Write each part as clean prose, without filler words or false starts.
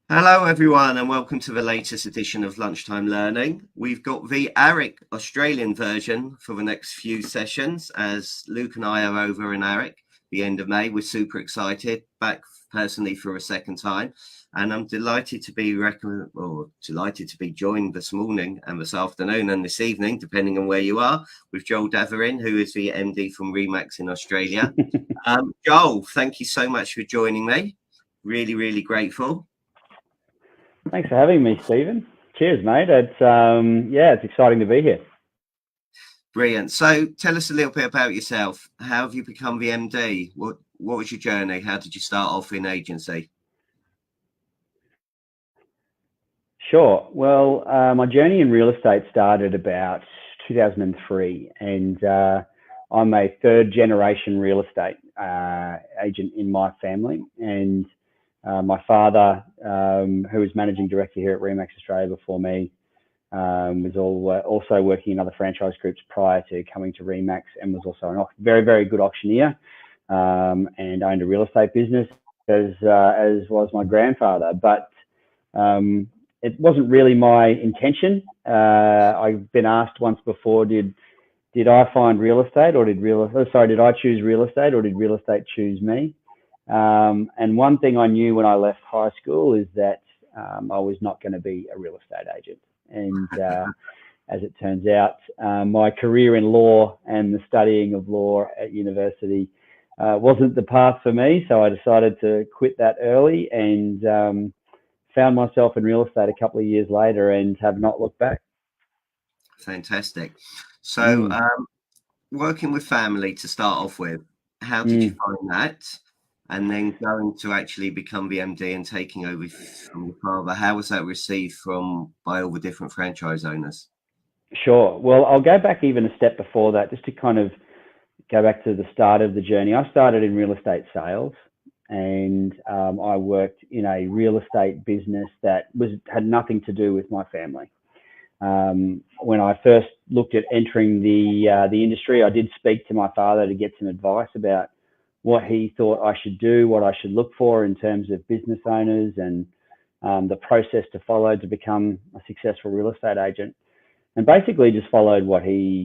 Hello, everyone, and welcome to the latest edition of Lunchtime Learning. We've got the ARIC Australian version for the next few sessions, as Luke and I are over in ARIC the end of May. We're super excited, back personally for a second time, and I'm delighted to be joined this morning and this afternoon and this evening, depending on where you are, with Joel Davoren, who is the MD from Remax in Australia. Joel, thank you so much for joining me. Really, really grateful. Thanks for having me, Stephen. Cheers, mate. It's exciting to be here. Brilliant. So tell us a little bit about yourself. How have you become the MD? What was your journey? How did you start off in agency? Sure. Well, my journey in real estate started about 2003, and I'm a third generation real estate agent in my family. And my father, who was managing director here at Remax Australia before me, was also working in other franchise groups prior to coming to Remax, and was also a very, very good auctioneer, and owned a real estate business, as was my grandfather. But it wasn't really my intention. I've been asked once before, did I find real estate, or did I choose real estate, or did real estate choose me? And one thing I knew when I left high school is that I was not going to be a real estate agent. And as it turns out, my career in law and the studying of law at university wasn't the path for me. So I decided to quit that early, and found myself in real estate a couple of years later and have not looked back. Fantastic. So working with family to start off with, how did you find that? And then going to actually become the MD and taking over from your father, how was that received by all the different franchise owners? Sure. Well, I'll go back even a step before that, just to kind of go back to the start of the journey. I started in real estate sales, and I worked in a real estate business that had nothing to do with my family. When I first looked at entering the industry, I did speak to my father to get some advice about what he thought I should do, what I should look for in terms of business owners, and the process to follow to become a successful real estate agent, and basically just followed what his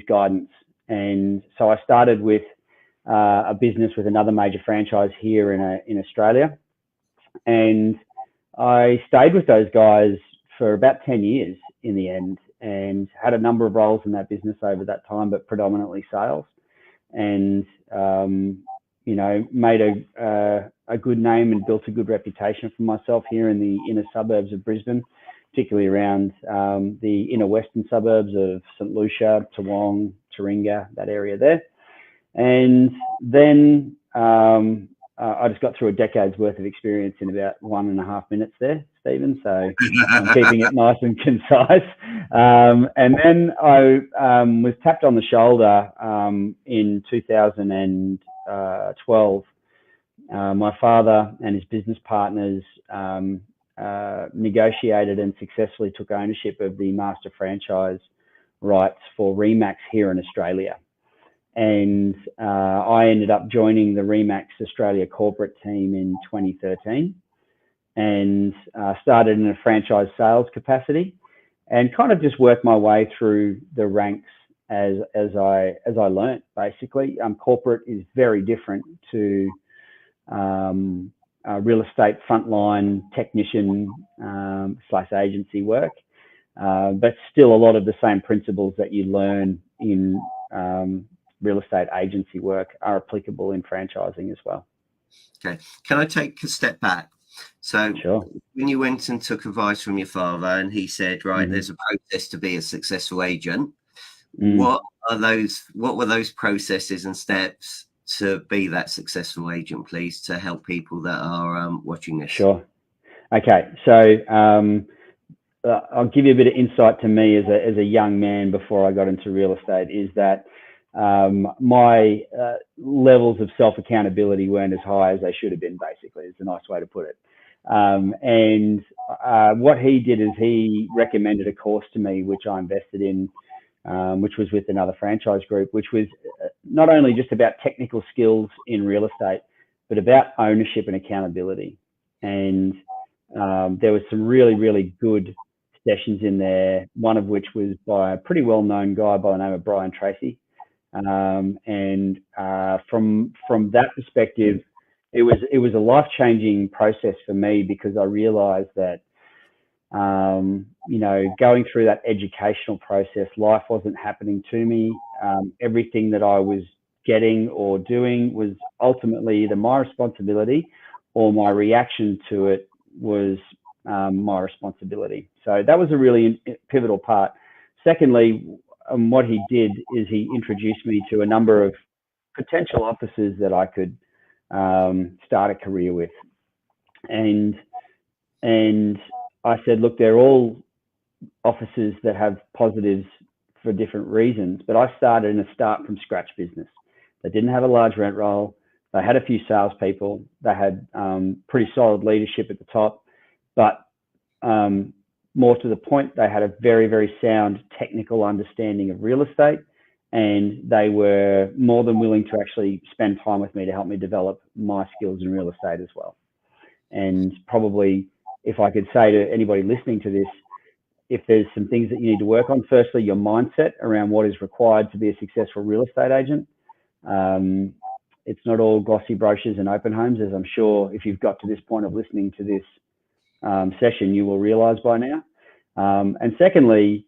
guidance. And so I started with a business with another major franchise here in Australia, and I stayed with those guys for about 10 years in the end, and had a number of roles in that business over that time, but predominantly sales. And made a good name and built a good reputation for myself here in the inner suburbs of Brisbane, particularly around the inner western suburbs of St Lucia, Toowong, Taringa, that area there. And then I just got through a decade's worth of experience in about 1.5 minutes there, Stephen. So I'm keeping it nice and concise. And then I was tapped on the shoulder in 2012. My father and his business partners negotiated and successfully took ownership of the master franchise rights for Remax here in Australia. And I ended up joining the Remax Australia corporate team in 2013, and started in a franchise sales capacity, and kind of just worked my way through the ranks as I learnt. Basically, corporate is very different to real estate frontline technician / agency work, but still a lot of the same principles that you learn in real estate agency work are applicable in franchising as well. Okay. Can I take a step back? So sure. When you went and took advice from your father and he said, right, there's a process to be a successful agent. What were those processes and steps to be that successful agent, please, to help people that are watching this? Sure. Okay. So I'll give you a bit of insight to me as a young man before I got into real estate, is that my levels of self-accountability weren't as high as they should have been, basically. It's a nice way to put it. And what he did is he recommended a course to me, which I invested in, which was with another franchise group, which was not only just about technical skills in real estate, but about ownership and accountability. And there was some really, really good sessions in there, one of which was by a pretty well-known guy by the name of Brian Tracy. From that perspective, it was a life-changing process for me, because I realized that, going through that educational process, life wasn't happening to me. Everything that I was getting or doing was ultimately either my responsibility or my reaction to it was my responsibility. So that was a really pivotal part. Secondly, what he did is he introduced me to a number of potential officers that I could start a career with. And I said, look, they're all officers that have positives for different reasons, but I started in a start from scratch business. They didn't have a large rent roll. They had a few salespeople. They had pretty solid leadership at the top, but more to the point, they had a very, very sound technical understanding of real estate, and they were more than willing to actually spend time with me to help me develop my skills in real estate as well. And probably, if I could say to anybody listening to this, if there's some things that you need to work on, firstly, your mindset around what is required to be a successful real estate agent. It's not all glossy brochures and open homes, as I'm sure if you've got to this point of listening to this session, you will realize by now. And secondly,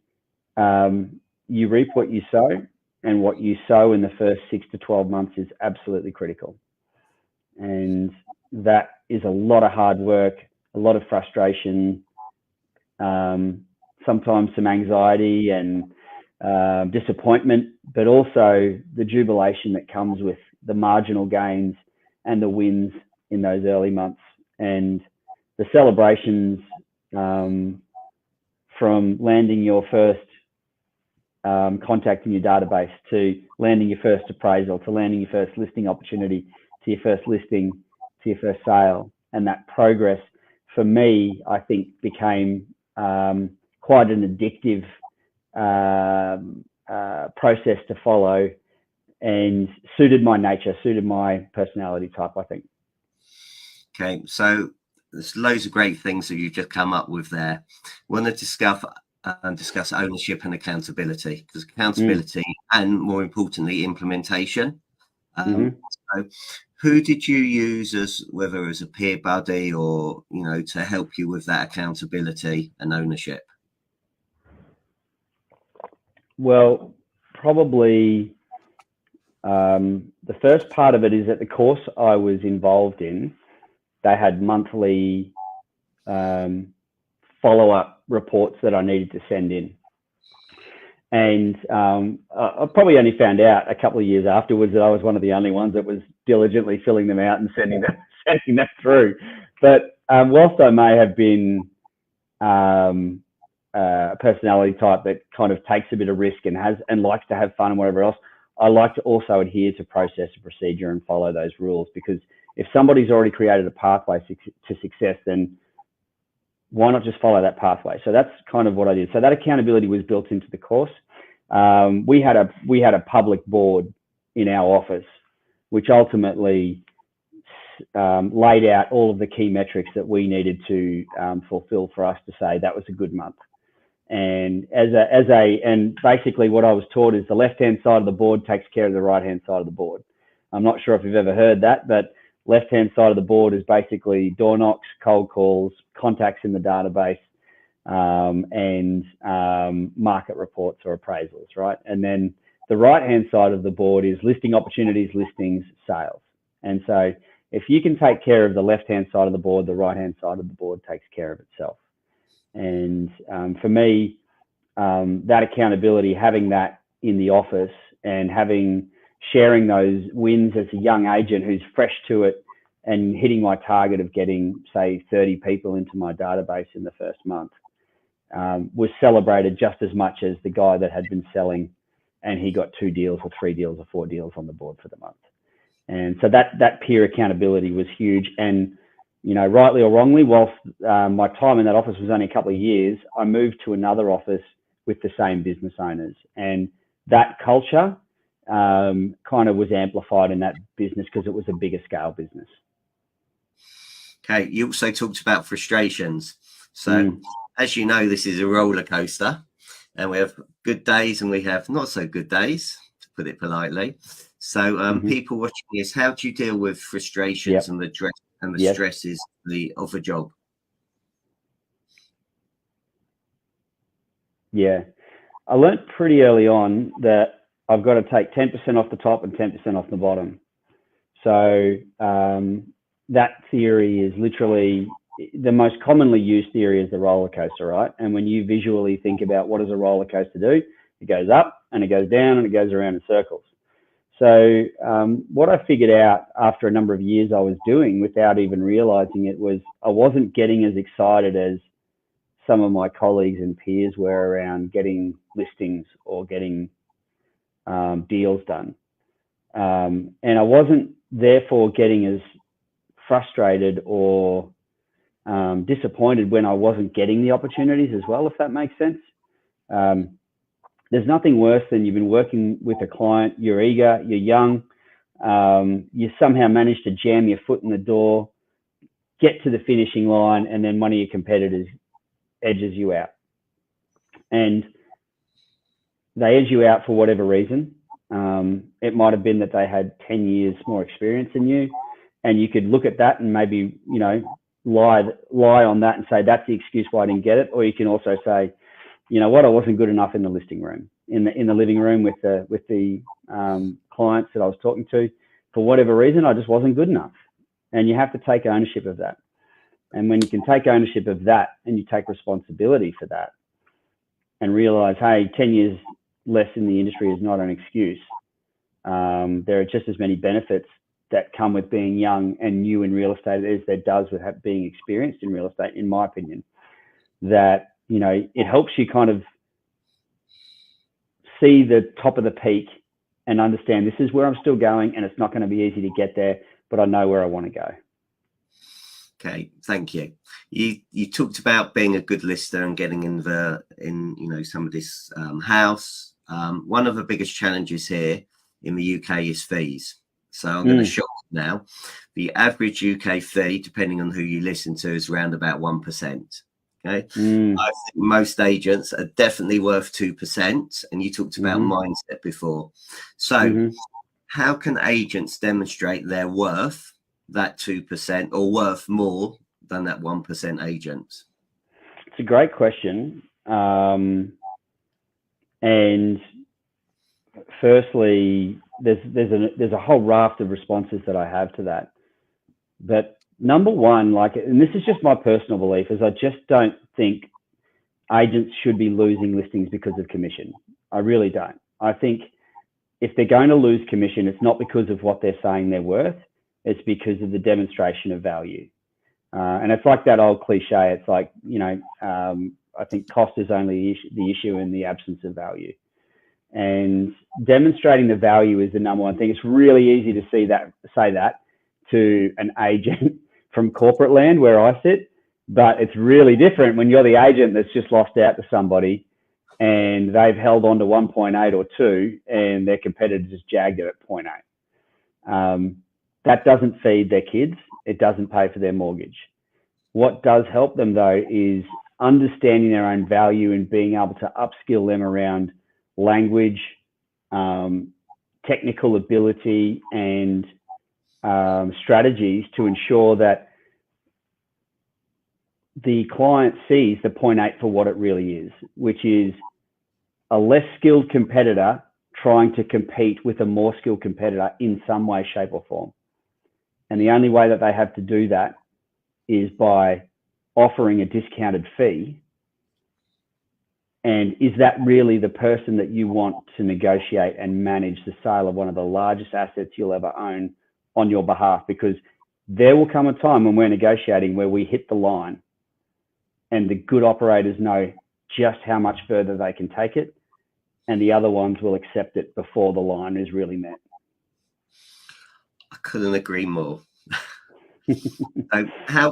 you reap what you sow, and what you sow in the first 6 to 12 months is absolutely critical. And that is a lot of hard work, a lot of frustration, sometimes some anxiety and disappointment, but also the jubilation that comes with the marginal gains and the wins in those early months, and the celebrations from landing your first contact in your database, to landing your first appraisal, to landing your first listing opportunity, to your first listing, to your first sale. And that progress for me, I think, became quite an addictive process to follow, and suited my nature, suited my personality type, I think. Okay, so there's loads of great things that you've just come up with there. We want to discuss ownership and accountability, because accountability and, more importantly, implementation. So who did you use as, whether as a peer buddy or, to help you with that accountability and ownership? Well, probably the first part of it is that the course I was involved in, they had monthly follow-up reports that I needed to send in. And I probably only found out a couple of years afterwards that I was one of the only ones that was diligently filling them out and sending that through. But whilst I may have been a personality type that kind of takes a bit of risk and likes to have fun and whatever else, I like to also adhere to process and procedure and follow those rules, because if somebody's already created a pathway to success, then why not just follow that pathway? So that's kind of what I did. So that accountability was built into the course. We had a public board in our office, which ultimately laid out all of the key metrics that we needed to fulfill for us to say that was a good month. And and basically what I was taught is the left-hand side of the board takes care of the right-hand side of the board. I'm not sure if you've ever heard that, but left-hand side of the board is basically door knocks, cold calls, contacts in the database, and market reports or appraisals, right? And then the right-hand side of the board is listing opportunities, listings, sales. And so if you can take care of the left-hand side of the board, the right-hand side of the board takes care of itself. And for me, that accountability, having that in the office and sharing those wins as a young agent who's fresh to it and hitting my target of getting, say, 30 people into my database in the first month, was celebrated just as much as the guy that had been selling and he got 2 deals or 3 deals or 4 deals on the board for the month. And so that peer accountability was huge. And rightly or wrongly, whilst my time in that office was only a couple of years, I moved to another office with the same business owners. And that culture kind of was amplified in that business because it was a bigger scale business. Okay, you also talked about frustrations. So, as you know, this is a roller coaster, and we have good days and we have not so good days, to put it politely. So, people watching this, how do you deal with frustrations and the stresses of a job? Yeah, I learnt pretty early on that I've got to take 10% off the top and 10% off the bottom. So that theory is literally the most commonly used theory is the roller coaster, right? And when you visually think about what does a roller coaster do, it goes up and it goes down and it goes around in circles. So what I figured out after a number of years I was doing without even realizing it was I wasn't getting as excited as some of my colleagues and peers were around getting listings or getting deals done. And I wasn't therefore getting as frustrated or disappointed when I wasn't getting the opportunities as well, if that makes sense. There's nothing worse than you've been working with a client, you're eager, you're young, you somehow manage to jam your foot in the door, get to the finishing line, and then one of your competitors edges you out. And they edge you out for whatever reason. It might have been that they had 10 years more experience than you, and you could look at that and maybe, you know, lie on that and say that's the excuse why I didn't get it. Or you can also say, you know what, I wasn't good enough in the listing room, in the living room with the clients that I was talking to. For whatever reason, I just wasn't good enough. And you have to take ownership of that. And when you can take ownership of that and you take responsibility for that and realize, hey, 10 years less in the industry is not an excuse. There are just as many benefits that come with being young and new in real estate as there does with being experienced in real estate, in my opinion. That, you know, it helps you kind of see the top of the peak and understand this is where I'm still going, and it's not going to be easy to get there, but I know where I want to go. Okay, thank you. You talked about being a good lister and getting in you know, some of this house. One of the biggest challenges here in the UK is fees. So I'm going to shock you now. The average UK fee, depending on who you listen to, is around about 1%. Okay, I think most agents are definitely worth 2%, and you talked about mindset before. So how can agents demonstrate their worth, that 2%, or worth more than that 1% agent? It's a great question. And firstly, there's a whole raft of responses that I have to that. But number one, like, and this is just my personal belief, is I just don't think agents should be losing listings because of commission. I really don't. I think if they're going to lose commission, it's not because of what they're saying they're worth. It's because of the demonstration of value. And it's like that old cliche. It's like, you know, I think cost is only the issue in the absence of value. And demonstrating the value is the number one thing. It's really easy to say that to an agent from corporate land where I sit, but it's really different when you're the agent that's just lost out to somebody and they've held on to 1.8 or 2 and their competitor just jagged it at 0.8. That doesn't feed their kids. It doesn't pay for their mortgage. What does help them though is understanding their own value and being able to upskill them around language, technical ability, and strategies to ensure that the client sees the 0.8 for what it really is, which is a less skilled competitor trying to compete with a more skilled competitor in some way, shape, or form. And the only way that they have to do that is by offering a discounted fee. And is that really the person that you want to negotiate and manage the sale of one of the largest assets you'll ever own on your behalf? Because there will come a time when we're negotiating where we hit the line and the good operators know just how much further they can take it, and the other ones will accept it before the line is really met. I couldn't agree more. So how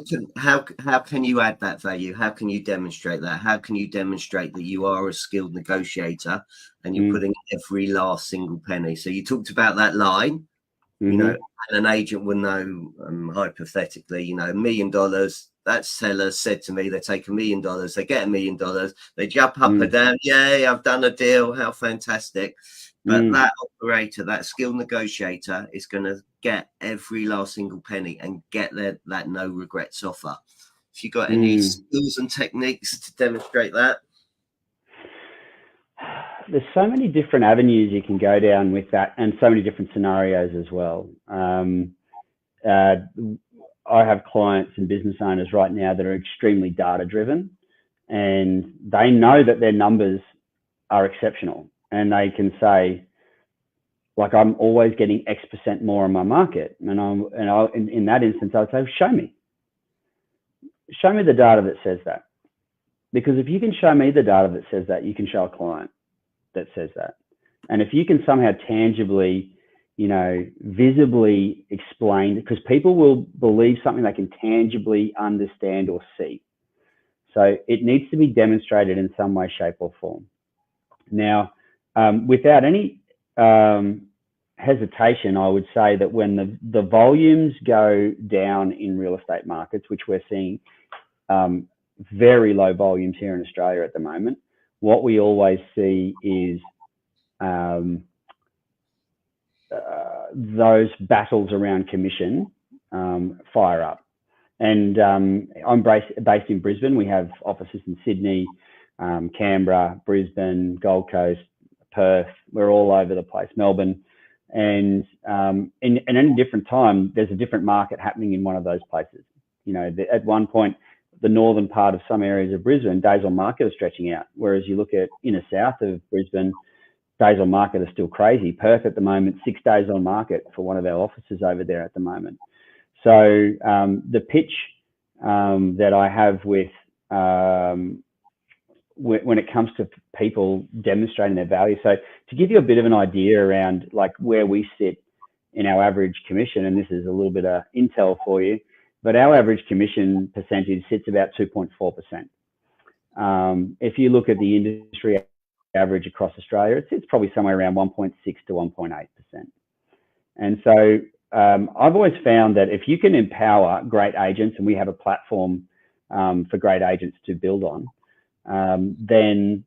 can you add that value? How can you demonstrate that? How can you demonstrate that you are a skilled negotiator and you're putting every last single penny? So you talked about that line. you know, and an agent will know, hypothetically, you know, $1 million. That seller said to me, they take $1 million, they get $1 million, they jump up and down. Yay, I've done a deal. How fantastic. But that operator, that skilled negotiator is going to get every last single penny and get that no regrets offer. If you've got any skills and techniques to demonstrate that. There's so many different avenues you can go down with that, and so many different scenarios as well. I have clients and business owners right now that are extremely data driven, and they know that their numbers are exceptional, and they can say, like, I'm always getting X% more on my market. And in that instance, I would say, show me the data that says that. Because if you can show me the data that says that, you can show a client that says that. And if you can somehow tangibly, you know, visibly explain, because people will believe something they can tangibly understand or see. So it needs to be demonstrated in some way, shape or form. Now, without any hesitation, I would say that when the volumes go down in real estate markets, which we're seeing very low volumes here in Australia at the moment, what we always see is those battles around commission fire up. And I'm based in Brisbane. We have offices in Sydney, Canberra, Brisbane, Gold Coast, Perth. We're all over the place, Melbourne. And in any different time, there's a different market happening in one of those places. You know, at one point, the northern part of some areas of Brisbane, days on market are stretching out. Whereas you look at inner south of Brisbane, days on market are still crazy. Perth at the moment, 6 days on market for one of our offices over there at the moment. So the pitch that I have with when it comes to people demonstrating their value. So to give you a bit of an idea around like where we sit in our average commission, and this is a little bit of intel for you, but our average commission percentage sits about 2.4%. If you look at the industry average across Australia, it's probably somewhere around 1.6 to 1.8%. And so I've always found that if you can empower great agents, and we have a platform for great agents to build on, then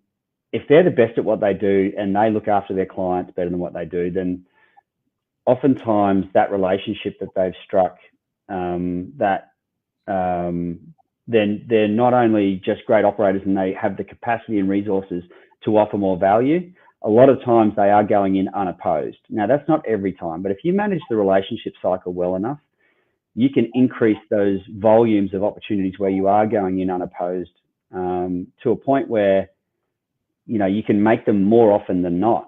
if they're the best at what they do and they look after their clients better than what they do, then oftentimes that relationship that they've struck, then they're not only just great operators and they have the capacity and resources to offer more value. A lot of times they are going in unopposed. Now that's not every time, but if you manage the relationship cycle well enough, you can increase those volumes of opportunities where you are going in unopposed to a point where, you know, you can make them more often than not.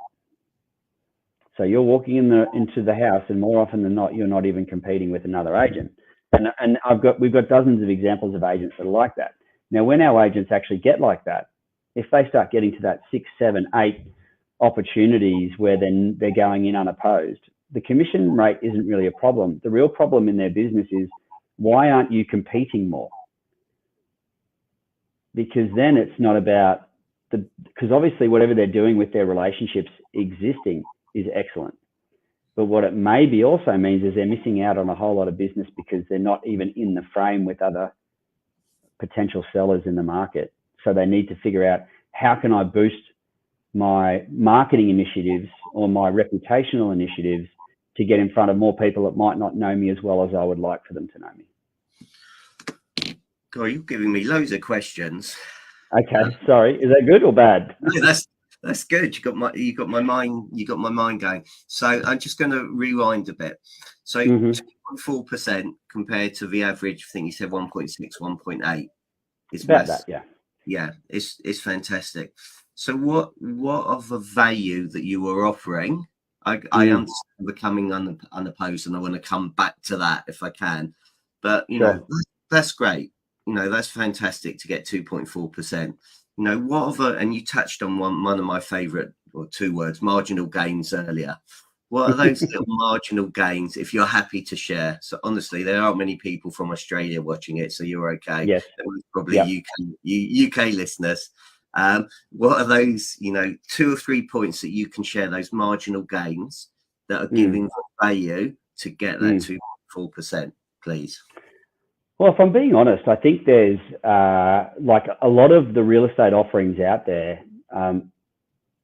So you're walking into the house, and more often than not, you're not even competing with another agent. And we've got dozens of examples of agents that are like that. Now, when our agents actually get like that, if they start getting to that 6, 7, 8 opportunities where then they're going in unopposed, the commission rate isn't really a problem. The real problem in their business is, why aren't you competing more? Because then it's not about because obviously whatever they're doing with their relationships existing is excellent. But what it maybe also means is they're missing out on a whole lot of business because they're not even in the frame with other potential sellers in the market. So they need to figure out, how can I boost my marketing initiatives or my reputational initiatives to get in front of more people that might not know me as well as I would like for them to know me. God, you're giving me loads of questions. Okay, sorry. Is that good or bad? No, that's good. You got my mind going. So I'm just going to rewind a bit. So 2.4% compared to the average, I think you said 1.6, 1.8. It's about that, yeah. Yeah, it's fantastic. So what of the value that you were offering? I understand becoming unopposed, and I want to come back to that if I can. But you know, that's great. You know, that's fantastic to get 2.4%. You know, what are and you touched on one of my favorite, or two words, marginal gains earlier. What are those little marginal gains, if you're happy to share? So honestly, there aren't many people from Australia watching it, so you're okay. Yes. Probably UK listeners. What are those, you know, 2 or 3 points that you can share, those marginal gains that are giving value to get that 2.4%, please? Well, if I'm being honest, I think there's like a lot of the real estate offerings out there.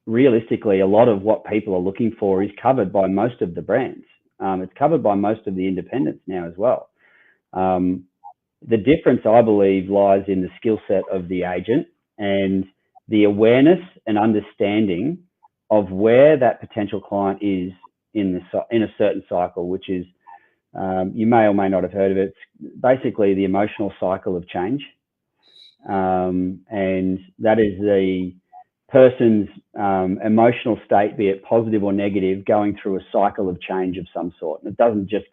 Realistically, a lot of what people are looking for is covered by most of the brands. It's covered by most of the independents now as well. The difference, I believe, lies in the skill set of the agent and the awareness and understanding of where that potential client is in a certain cycle, which is, you may or may not have heard of it. It's basically the emotional cycle of change. And that is the person's emotional state, be it positive or negative, going through a cycle of change of some sort. And it doesn't just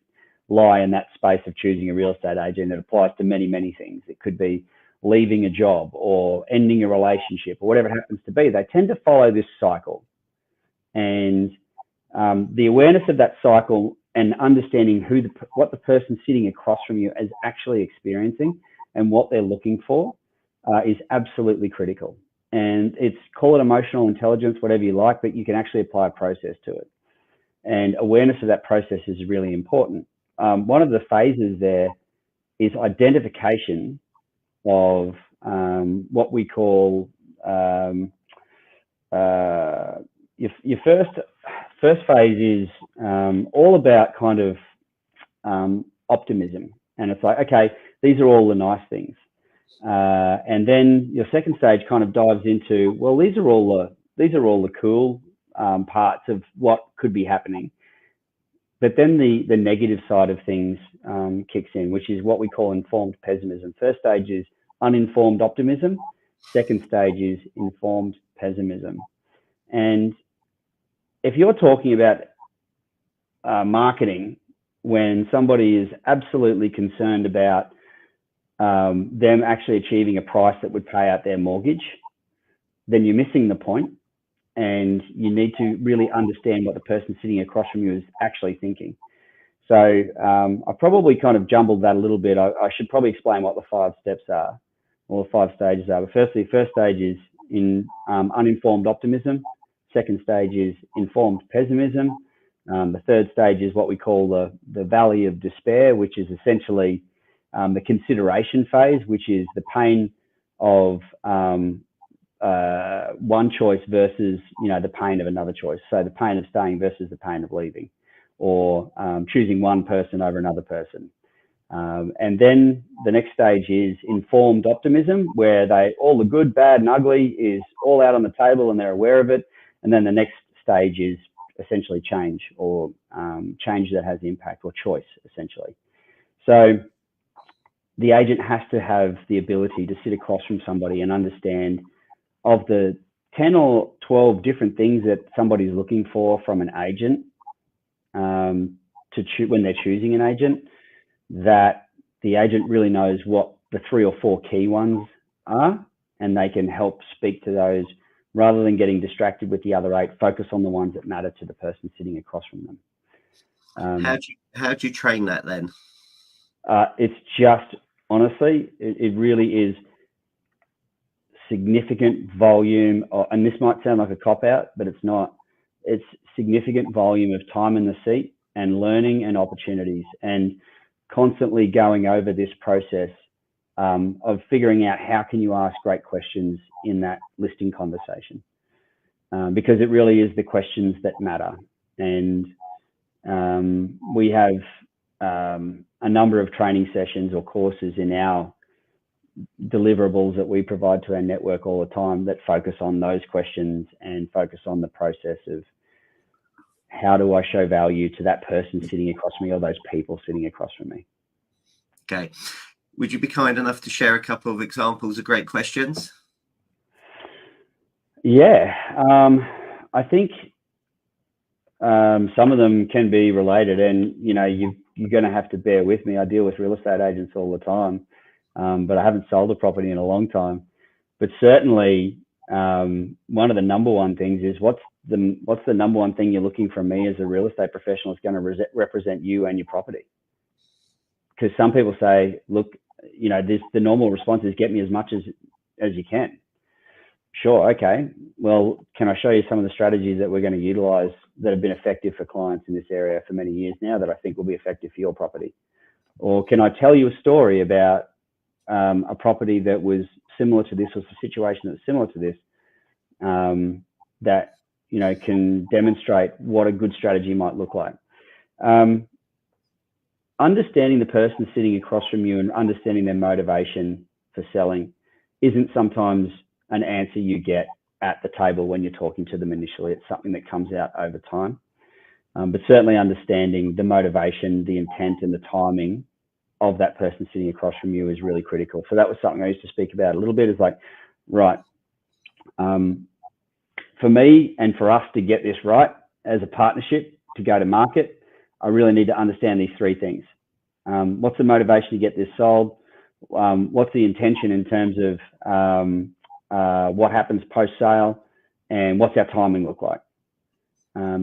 lie in that space of choosing a real estate agent. It applies to many, many things. It could be leaving a job or ending a relationship or whatever it happens to be. They tend to follow this cycle. And the awareness of that cycle and understanding what the person sitting across from you is actually experiencing and what they're looking for is absolutely critical. And call it emotional intelligence, whatever you like, but you can actually apply a process to it. And awareness of that process is really important. One of the phases there is identification of what we call your first phase is all about kind of optimism. And it's like, okay, these are all the nice things. And then your second stage kind of dives into, well, these are all the cool parts of what could be happening. But then the negative side of things kicks in, which is what we call informed pessimism. First stage is uninformed optimism. Second stage is informed pessimism. And if you're talking about marketing, when somebody is absolutely concerned about them actually achieving a price that would pay out their mortgage, then you're missing the point. And you need to really understand what the person sitting across from you is actually thinking. So I probably kind of jumbled that a little bit. I should probably explain what the 5 steps are, or the 5 stages are. But firstly, first stage is in uninformed optimism. Second stage is informed pessimism. The third stage is what we call the valley of despair, which is essentially the consideration phase, which is the pain of one choice versus, the pain of another choice. So the pain of staying versus the pain of leaving, or choosing one person over another person. And then the next stage is informed optimism, where all the good, bad, and ugly is all out on the table and they're aware of it. And then the next stage is essentially change, or change that has impact, or choice, essentially. So the agent has to have the ability to sit across from somebody and understand of the 10 or 12 different things that somebody's looking for from an agent when they're choosing an agent, that the agent really knows what the 3 or 4 key ones are, and they can help speak to those rather than getting distracted with the other 8. Focus on the ones that matter to the person sitting across from them. How do you train that then? It's just, honestly, it really is significant volume, and this might sound like a cop-out, but it's not. It's significant volume of time in the seat and learning and opportunities, and constantly going over this process of figuring out how can you ask great questions in that listing conversation, because it really is the questions that matter. And we have a number of training sessions or courses in our deliverables that we provide to our network all the time that focus on those questions and focus on the process of how do I show value to that person sitting across from me, or those people sitting across from me. Okay. Would you be kind enough to share a couple of examples of great questions? Yeah, I think some of them can be related, and you're going to have to bear with me. I deal with real estate agents all the time, but I haven't sold a property in a long time. But certainly, one of the number one things is what's the number one thing you're looking from me as a real estate professional is going to represent you and your property. Because some people say, look, the normal response is get me as much as you can. Sure. Okay. Well, can I show you some of the strategies that we're going to utilize that have been effective for clients in this area for many years now that I think will be effective for your property? Or can I tell you a story about a property that was similar to this, or a situation that's similar to this, that, you know, can demonstrate what a good strategy might look like? Understanding the person sitting across from you and understanding their motivation for selling isn't sometimes an answer you get at the table when you're talking to them initially. It's something that comes out over time. But certainly understanding the motivation, the intent, and the timing of that person sitting across from you is really critical. So that was something I used to speak about a little bit. Is like, right, for me and for us to get this right as a partnership to go to market, I really need to understand these three things. What's the motivation to get this sold? What's the intention in terms of what happens post-sale? And what's our timing look like?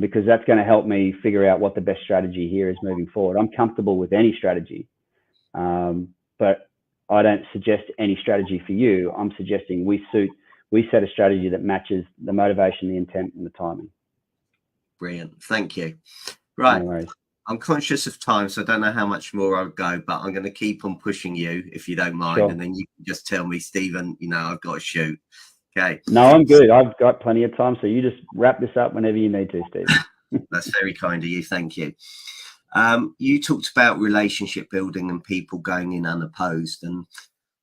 Because that's going to help me figure out what the best strategy here is moving forward. I'm comfortable with any strategy, but I don't suggest any strategy for you. I'm suggesting we set a strategy that matches the motivation, the intent, and the timing. Brilliant. Thank you. Right. No worries. I'm conscious of time, so I don't know how much more I'll go, but I'm going to keep on pushing you if you don't mind. Sure. And then you can just tell me, Stephen, you know, I've got to shoot. Okay. No, I'm good. I've got plenty of time. So you just wrap this up whenever you need to, Steve. That's very kind of you. Thank you. You talked about relationship building and people going in unopposed. And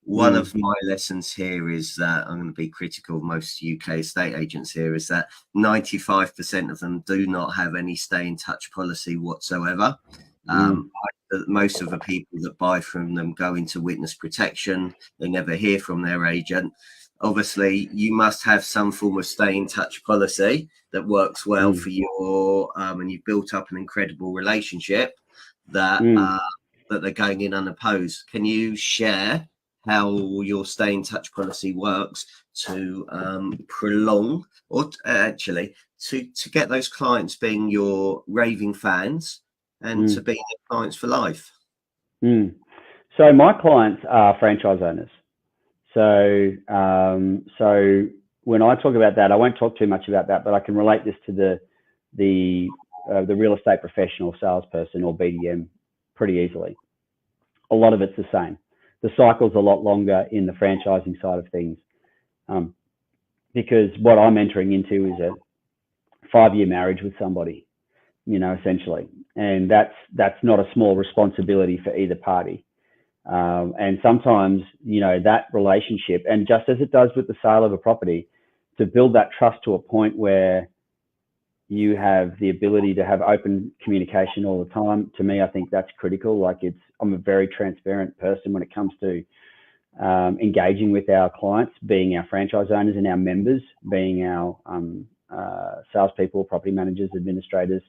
one of my lessons here is that I'm going to be critical of most UK estate agents here, is that 95% of them do not have any stay in touch policy whatsoever. Most of the people that buy from them go into witness protection. They never hear from their agent. Obviously, you must have some form of stay in touch policy that works well for your, and you've built up an incredible relationship that that they're going in unopposed. Can you share how your stay in touch policy works to prolong, or actually to get those clients being your raving fans and to be their clients for life? So my clients are franchise owners. So when I talk about that, I won't talk too much about that, but I can relate this to the real estate professional, salesperson, or BDM pretty easily. A lot of it's the same. The cycle's a lot longer in the franchising side of things, because what I'm entering into is a 5-year marriage with somebody, you know, essentially, and that's not a small responsibility for either party. And sometimes, you know, that relationship, and just as it does with the sale of a property, to build that trust to a point where you have the ability to have open communication all the time. To me, I think that's critical. Like, I'm a very transparent person when it comes to engaging with our clients, being our franchise owners, and our members, being our salespeople, property managers, administrators.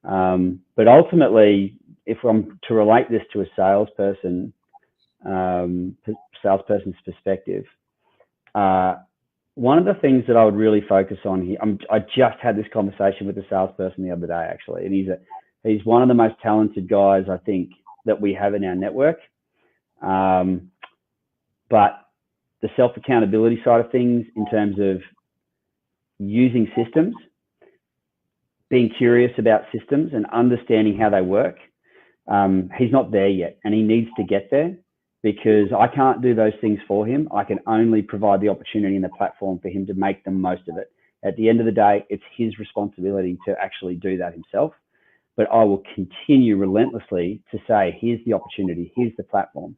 But ultimately, if I'm to relate this to a salesperson's perspective, one of the things that I would really focus on here, I just had this conversation with a salesperson the other day, actually, and he's one of the most talented guys, I think, that we have in our network. But the self-accountability side of things, in terms of using systems, being curious about systems and understanding how they work, he's not there yet, and he needs to get there, because I can't do those things for him. I can only provide the opportunity and the platform for him to make the most of it. At the end of the day, it's his responsibility to actually do that himself. But I will continue relentlessly to say, here's the opportunity, here's the platform.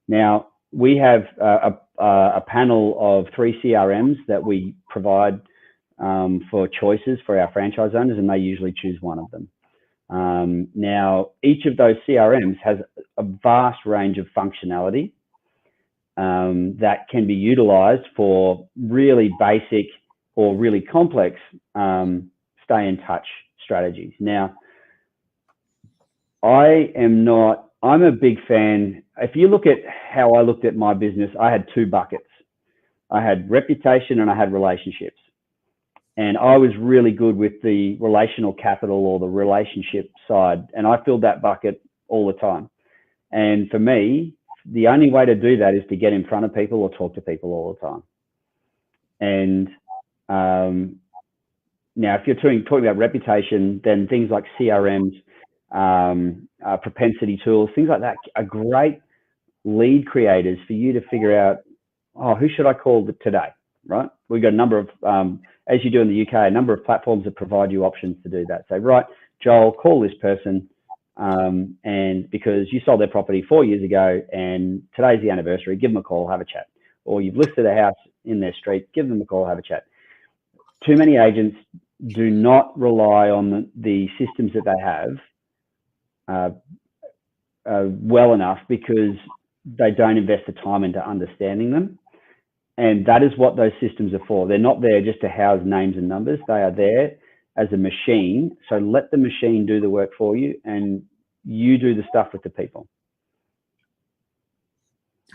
Now, we have a panel of 3 CRMs that we provide for choices for our franchise owners, and they usually choose one of them. Now, each of those CRMs has a vast range of functionality that can be utilized for really basic or really complex stay in touch strategies. Now, I'm a big fan. If you look at how I looked at my business, I had 2 buckets. I had reputation and I had relationships. And I was really good with the relational capital, or the relationship side. And I filled that bucket all the time. And for me, the only way to do that is to get in front of people or talk to people all the time. And now, if you're talking about reputation, then things like CRMs, propensity tools, things like that are great lead creators for you to figure out, oh, who should I call today, right? We've got a number of, as you do in the UK, a number of platforms that provide you options to do that. So, right, Joel, call this person, and because you sold their property 4 years ago and today's the anniversary, give them a call, have a chat. Or you've listed a house in their street, give them a call, have a chat. Too many agents do not rely on the systems that they have well enough because they don't invest the time into understanding them. And that is what those systems are for. They're not there just to house names and numbers. They are there as a machine. So let the machine do the work for you and you do the stuff with the people.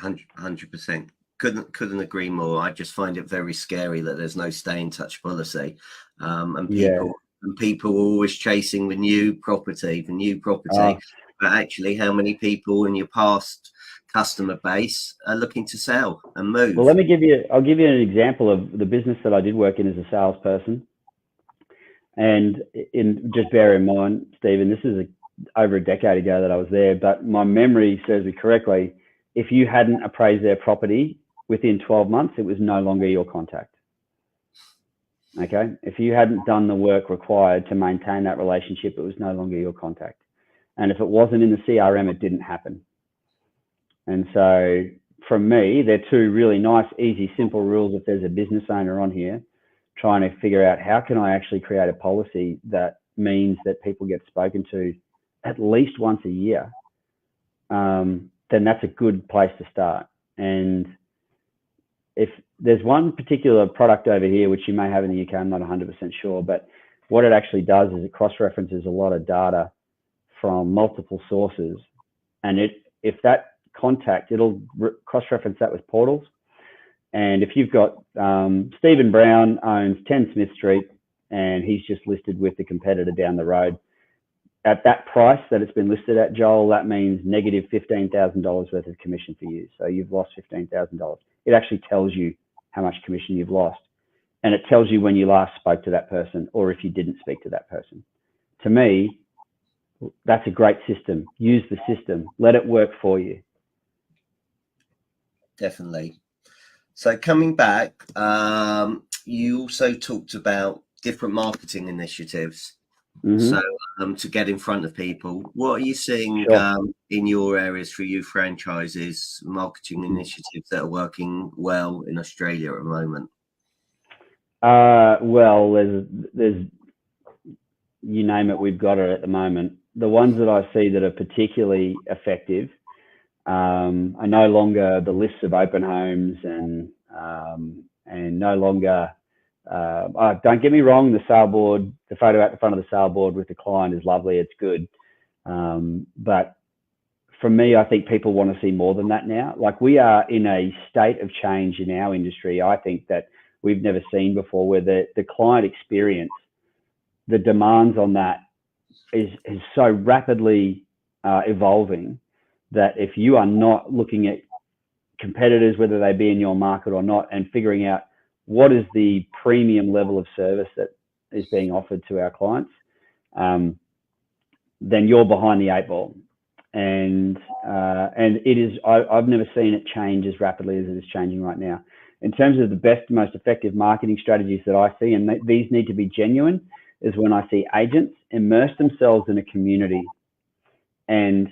100%. Couldn't agree more. I just find it very scary that there's no stay in touch policy, and people are always chasing the new property. But actually, how many people in your past customer base are looking to sell and move? Well, I'll give you an example of the business that I did work in as a salesperson. And just bear in mind, Stephen, this is over a decade ago that I was there, but my memory serves me correctly. If you hadn't appraised their property within 12 months, it was no longer your contact. Okay. If you hadn't done the work required to maintain that relationship, it was no longer your contact. And if it wasn't in the CRM, it didn't happen. And so from me, they're two really nice, easy, simple rules. If there's a business owner on here trying to figure out how can I actually create a policy that means that people get spoken to at least once a year, then that's a good place to start. And if there's one particular product over here, which you may have in the UK, I'm not 100% sure, but what it actually does is it cross-references a lot of data from multiple sources. And if that contact, it'll cross-reference that with portals. And if you've got Stephen Brown owns 10 Smith Street and he's just listed with the competitor down the road, at that price that it's been listed at, Joel, that means negative $15,000 worth of commission for you. So you've lost $15,000. It actually tells you how much commission you've lost. And it tells you when you last spoke to that person or if you didn't speak to that person. To me, that's a great system. Use the system. Let it work for you. Definitely. So coming back, you also talked about different marketing initiatives. Mm-hmm. So to get in front of people, what are you seeing in your areas for you franchises, marketing initiatives that are working well in Australia at the moment? Well, there's you name it, we've got it at the moment. The ones that I see that are particularly effective are no longer the lists of open homes and no longer. Don't get me wrong, the sale board, the photo at the front of the sale board with the client is lovely, it's good. But for me, I think people want to see more than that now. Like, we are in a state of change in our industry, I think, that we've never seen before, where the client experience, the demands on that is so rapidly evolving that if you are not looking at competitors, whether they be in your market or not, and figuring out what is the premium level of service that is being offered to our clients, then you're behind the eight ball. And it is, I've never seen it change as rapidly as it is changing right now. In terms of the best, most effective marketing strategies that I see, and these need to be genuine, is when I see agents immerse themselves in a community and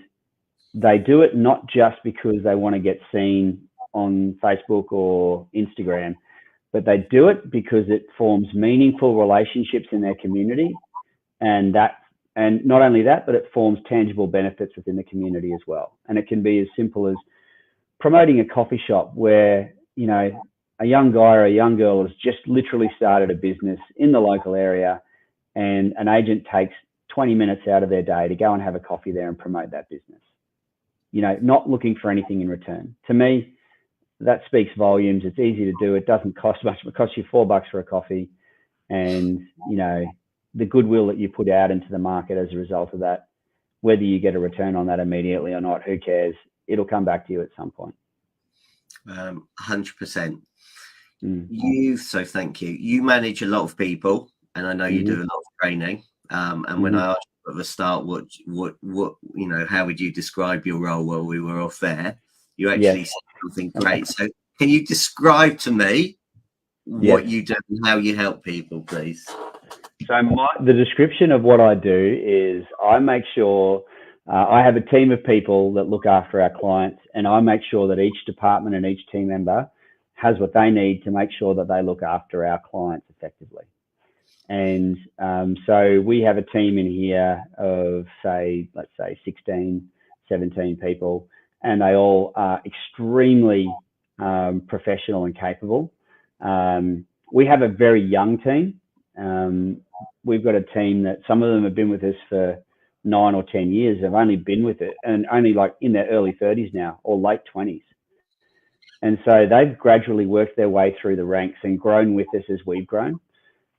they do it not just because they want to get seen on Facebook or Instagram, but they do it because it forms meaningful relationships in their community, and not only that, but it forms tangible benefits within the community as well. And it can be as simple as promoting a coffee shop where, you know, a young guy or a young girl has just literally started a business in the local area, and an agent takes 20 minutes out of their day to go and have a coffee there and promote that business. You know, not looking for anything in return. To me, that speaks volumes. It's easy to do. It doesn't cost much. It costs you $4 for a coffee. And, you know, the goodwill that you put out into the market as a result of that, whether you get a return on that immediately or not, who cares? It'll come back to you at some point. 100%. So thank you. You manage a lot of people, and I know you do a lot of training. And when I asked you at the start, what, how would you describe your role while we were off there? You actually said something great. So can you describe to me what you do and how you help people, please? So the description of what I do is I make sure I have a team of people that look after our clients, and I make sure that each department and each team member has what they need to make sure that they look after our clients effectively. And so we have a team in here of, let's say 16, 17 people, and they all are extremely professional and capable. We have a very young team. We've got a team that some of them have been with us for 9 or 10 years. They've only been with it and only like in their early 30s now or late 20s. And so they've gradually worked their way through the ranks and grown with us as we've grown.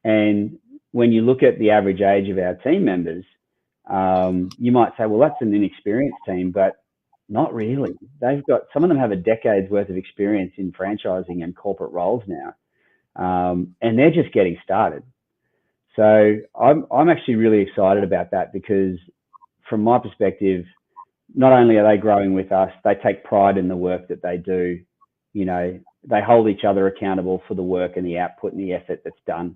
And when you look at the average age of our team members, you might say, well, that's an inexperienced team, but not really. Some of them have a decade's worth of experience in franchising and corporate roles now. And they're just getting started. So I'm actually really excited about that because from my perspective, not only are they growing with us, they take pride in the work that they do. They hold each other accountable for the work and the output and the effort that's done.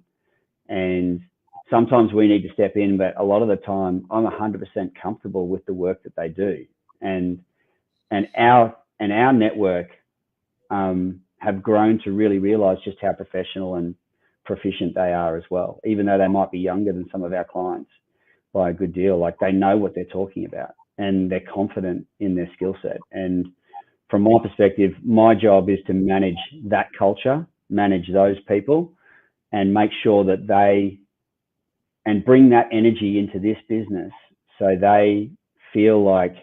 And sometimes we need to step in, but a lot of the time I'm 100% comfortable with the work that they do. And our network have grown to really realize just how professional and proficient they are as well, even though they might be younger than some of our clients by a good deal. Like they know what they're talking about and they're confident in their skill set. And from my perspective, my job is to manage that culture, manage those people, and make sure that and bring that energy into this business so they feel like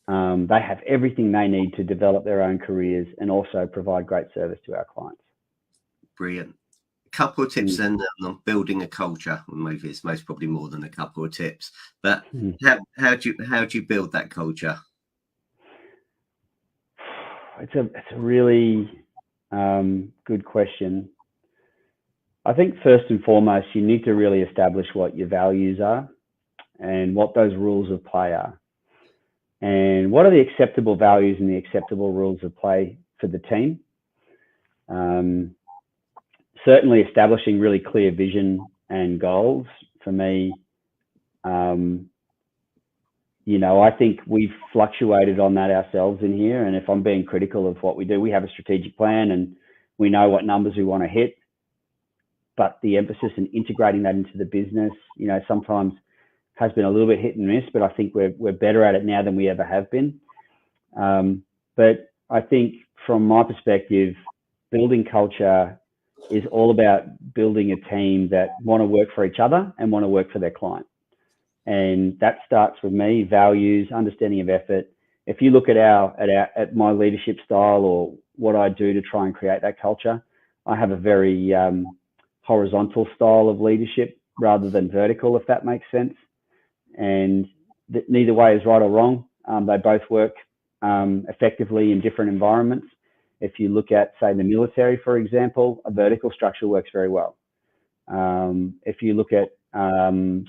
they have everything they need to develop their own careers and also provide great service to our clients. Brilliant. A couple of tips then on building a culture. Well, maybe it's most probably more than a couple of tips, but how do you build that culture? It's a really good question. I think first and foremost, you need to really establish what your values are and what those rules of play are. And what are the acceptable values and the acceptable rules of play for the team? Certainly establishing really clear vision and goals for me. I think we've fluctuated on that ourselves in here. And if I'm being critical of what we do, we have a strategic plan and we know what numbers we want to hit. But the emphasis in integrating that into the business, sometimes has been a little bit hit and miss, but I think we're better at it now than we ever have been. But I think from my perspective, building culture is all about building a team that want to work for each other and want to work for their client. And that starts with me, values, understanding of effort. If you look at my leadership style or what I do to try and create that culture, I have a very horizontal style of leadership rather than vertical, if that makes sense. And neither way is right or wrong. They both work effectively in different environments. If you look at, say, the military, for example, a vertical structure works very well. If you look at,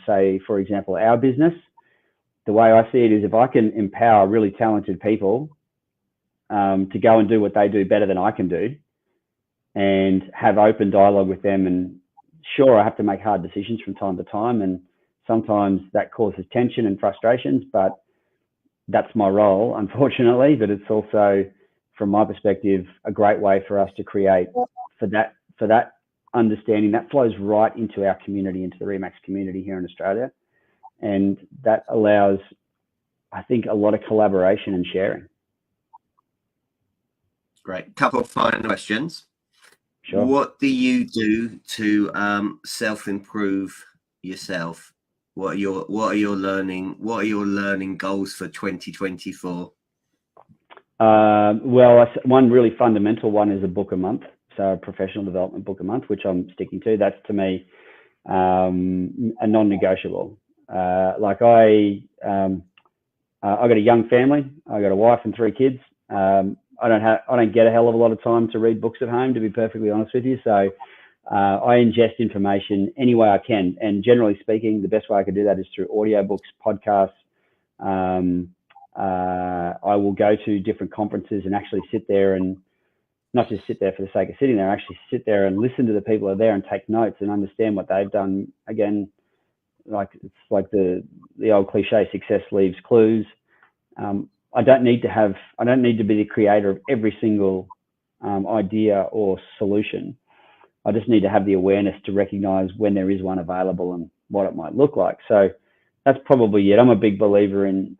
say, for example, our business, the way I see it is if I can empower really talented people to go and do what they do better than I can do and have open dialogue with them. And sure, I have to make hard decisions from time to time. And sometimes that causes tension and frustrations, but that's my role, unfortunately. But it's also, from my perspective, a great way for us to create for that understanding that flows right into our community, into the Remax community here in Australia. And that allows, I think, a lot of collaboration and sharing. Great. Couple of final questions. Sure. What do you do to self-improve yourself? What are your learning goals for 2024? Well, one really fundamental one is a book a month. So a professional development book a month, which I'm sticking to. That's to me a non-negotiable. Like I got a young family. I got a wife and 3 kids. I don't get a hell of a lot of time to read books at home, to be perfectly honest with you. So I ingest information any way I can. And generally speaking, the best way I can do that is through audiobooks, podcasts. I will go to different conferences and actually sit there and not just sit there for the sake of sitting there, actually sit there and listen to the people who are there and take notes and understand what they've done. Again, it's like the old cliche, success leaves clues. I don't need to be the creator of every single idea or solution. I just need to have the awareness to recognize when there is one available and what it might look like. So that's probably it. I'm a big believer in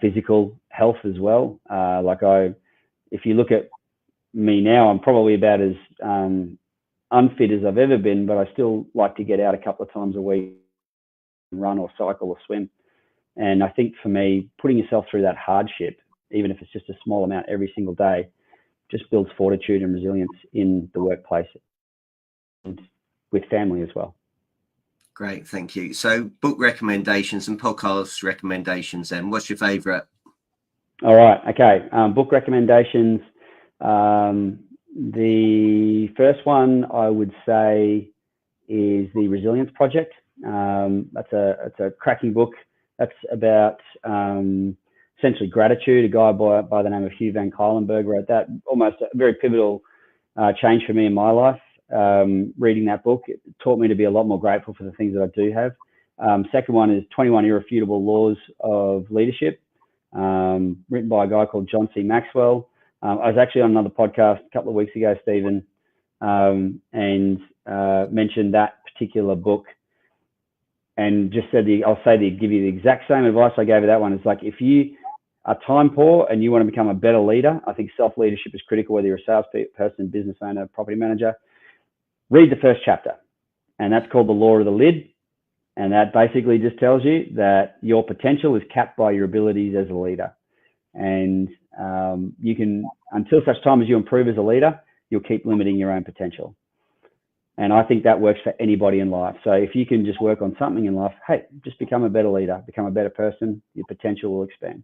physical health as well. If you look at me now, I'm probably about as unfit as I've ever been, but I still like to get out a couple of times a week and run or cycle or swim. And I think for me, putting yourself through that hardship, even if it's just a small amount every single day, just builds fortitude and resilience in the workplace and with family as well. Great, thank you. So book recommendations and podcast recommendations then. What's your favourite? All right, okay. Book recommendations. The first one I would say is The Resilience Project. It's a cracking book. That's about essentially gratitude. A guy by the name of Hugh Van Cuylenberg wrote that. Almost a very pivotal change for me in my life. Reading that book, it taught me to be a lot more grateful for the things that I do have. Second one is 21 Irrefutable Laws of Leadership, written by a guy called John C. Maxwell. I was actually on another podcast a couple of weeks ago, Stephen, and mentioned that particular book and just said, give you the exact same advice I gave you that one. It's like, if you are time poor and you want to become a better leader, I think self-leadership is critical, whether you're a salesperson, business owner, property manager. Read the first chapter, and that's called The Law of the Lid. And that basically just tells you that your potential is capped by your abilities as a leader. And you can, until such time as you improve as a leader, you'll keep limiting your own potential. And I think that works for anybody in life. So if you can just work on something in life, hey, just become a better leader, become a better person, your potential will expand.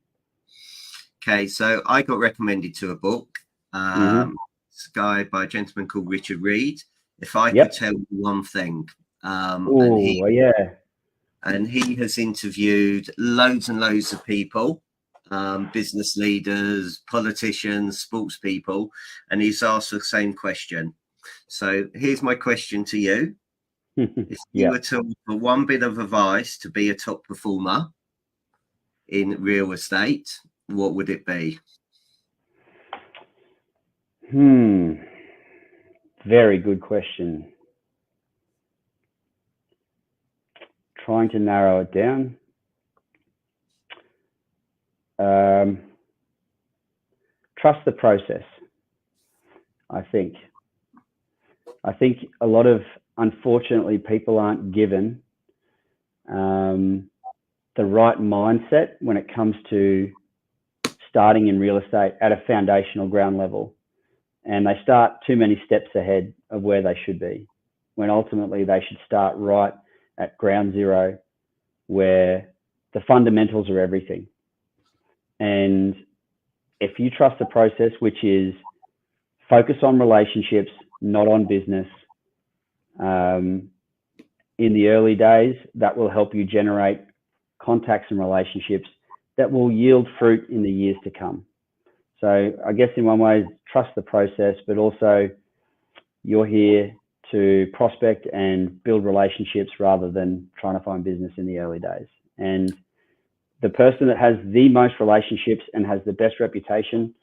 Okay, so I got recommended to a book. It's a guy by a gentleman called Richard Reed. If I could tell you one thing, and he has interviewed loads and loads of people, business leaders, politicians, sports people, and he's asked the same question. So here's my question to you. If you were to offer one bit of advice to be a top performer in real estate, what would it be? Very good question. Trying to narrow it down. Trust the process, I think. I think a lot of, unfortunately, people aren't given the right mindset when it comes to starting in real estate at a foundational ground level. And they start too many steps ahead of where they should be, when ultimately they should start right at ground zero, where the fundamentals are everything. And if you trust the process, which is focus on relationships, not on business, in the early days, that will help you generate contacts and relationships that will yield fruit in the years to come. So I guess in one way, trust the process, but also you're here to prospect and build relationships rather than trying to find business in the early days. And the person that has the most relationships and has the best reputation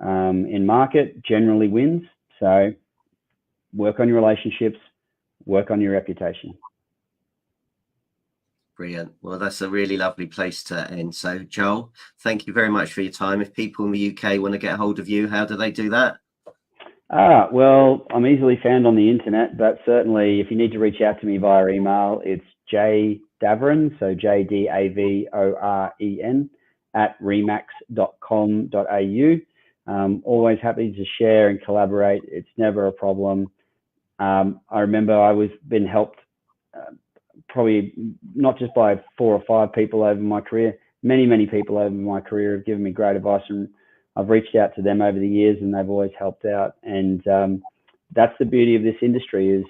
in market generally wins. So work on your relationships, work on your reputation. Brilliant. Well, that's a really lovely place to end. So, Joel, thank you very much for your time. If people in the UK want to get a hold of you, how do they do that? Well, I'm easily found on the internet, but certainly if you need to reach out to me via email, it's jdavoren, so JDAVOREN @remax.com.au. Always happy to share and collaborate. It's never a problem. I remember I was been helped probably not just by 4 or 5 people over my career. Many people over my career have given me great advice, and I've reached out to them over the years, and they've always helped out. And that's the beauty of this industry is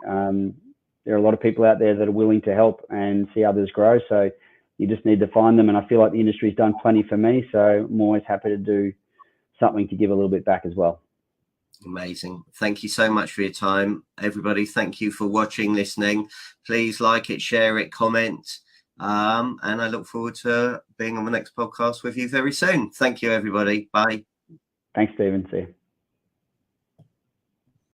there are a lot of people out there that are willing to help and see others grow. So you just need to find them. And I feel like the industry's done plenty for me. So I'm always happy to do something to give a little bit back as well. Amazing. Thank you so much for your time, everybody. Thank you for watching, listening. Please like it, share it, comment. And I look forward to being on the next podcast with you very soon. Thank you, everybody. Bye. Thanks, Stephen. See you.